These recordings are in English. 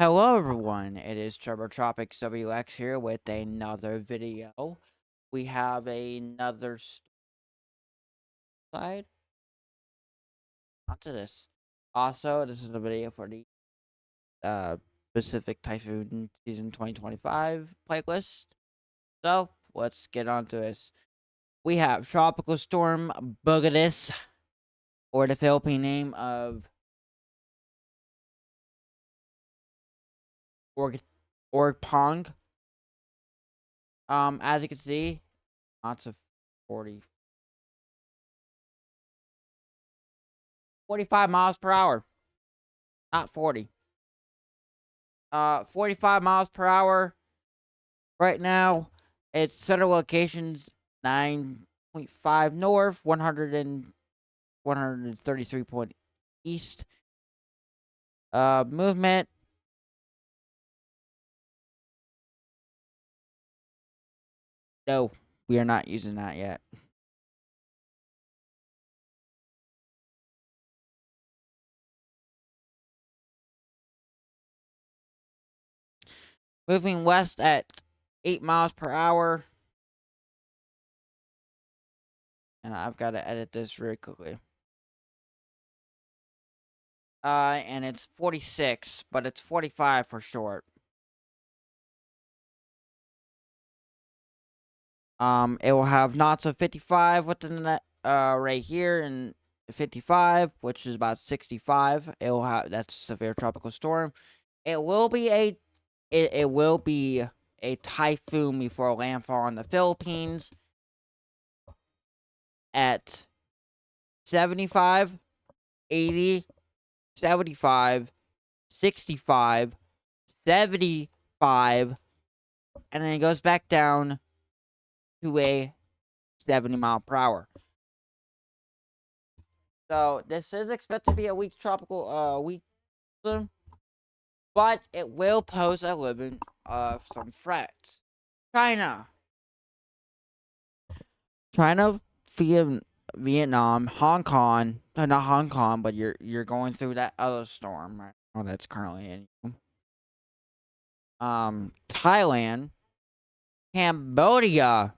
Hello everyone, it is Tropics WX here with another video. We have another side onto this. Also, this is a video for the uh Pacific Typhoon Season 2025 playlist. So, let's get on to this. We have Tropical Storm Bugadis, or the Philippine name of Opong. As you can see, lots of 45 miles per hour. Not 40. 45 miles per hour. Right now, its center location's 9.5 north, 133 point east. Movement. No, we are not using that yet. Moving west at 8 miles per hour. And I've got to edit this really quickly. And it's 46, but it's 45 for short. It will have knots of 55 within that, right here, and 55, which is about 65. It will have, that's severe tropical storm. It will be a typhoon before landfall in the Philippines at 75, 80, 75, 65, 75, and then it goes back down to a 70 mile per hour. So this is expected to be a weak tropical weak storm, but it will pose a living of some threats. China, Vietnam, Hong Kong. No, not Hong Kong, but you're going through that other storm right now that's currently in. Thailand, Cambodia,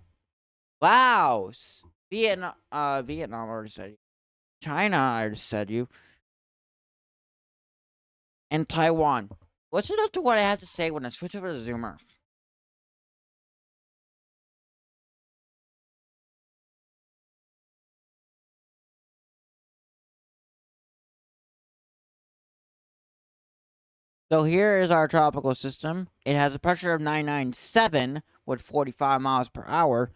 Laos, Vietnam. Vietnam already said you. China, I already said you. And Taiwan. Listen up to what I have to say when I switch over to Zoomer. So here is our tropical system. It has a pressure of 997 with 45 miles per hour.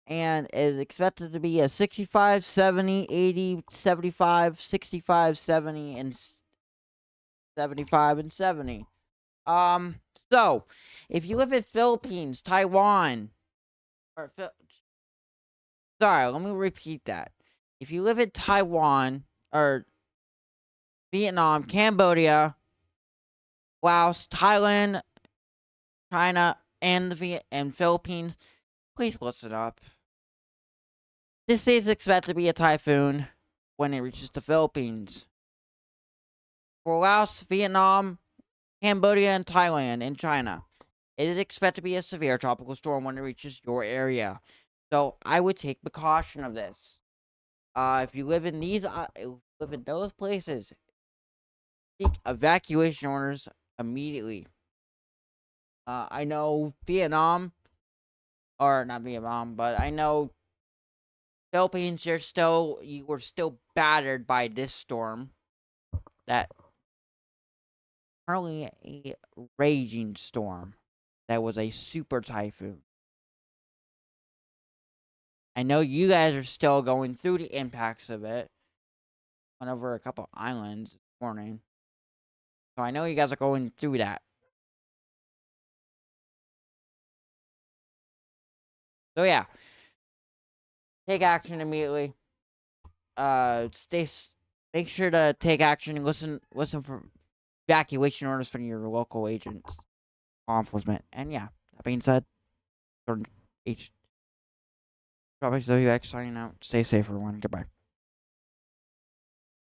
And it is expected to be a 65, 70, 80, 75, 65, 70, and 75 and 70. So, if you live in Philippines, Taiwan, or sorry, let me repeat that. If you live in Taiwan, or Vietnam, Cambodia, Laos, Thailand, China, and and Philippines, please listen up. This is expected to be a typhoon when it reaches the Philippines. For Laos, Vietnam, Cambodia, and Thailand, and China, it is expected to be a severe tropical storm when it reaches your area. So I would take precaution of this. If you live in those places, seek evacuation orders immediately. I know Vietnam, or not Vietnam, but I know Philippines. You were still battered by this storm. That currently a raging storm. That was a super typhoon. I know you guys are still going through the impacts of it. Went over a couple islands this morning. So I know you guys are going through that. So yeah. Take action immediately. Make sure to take action and listen for evacuation orders from your local agents, law enforcement. And yeah, That being said, Jordan H. Tropics WX signing out. Stay safe, everyone. Goodbye.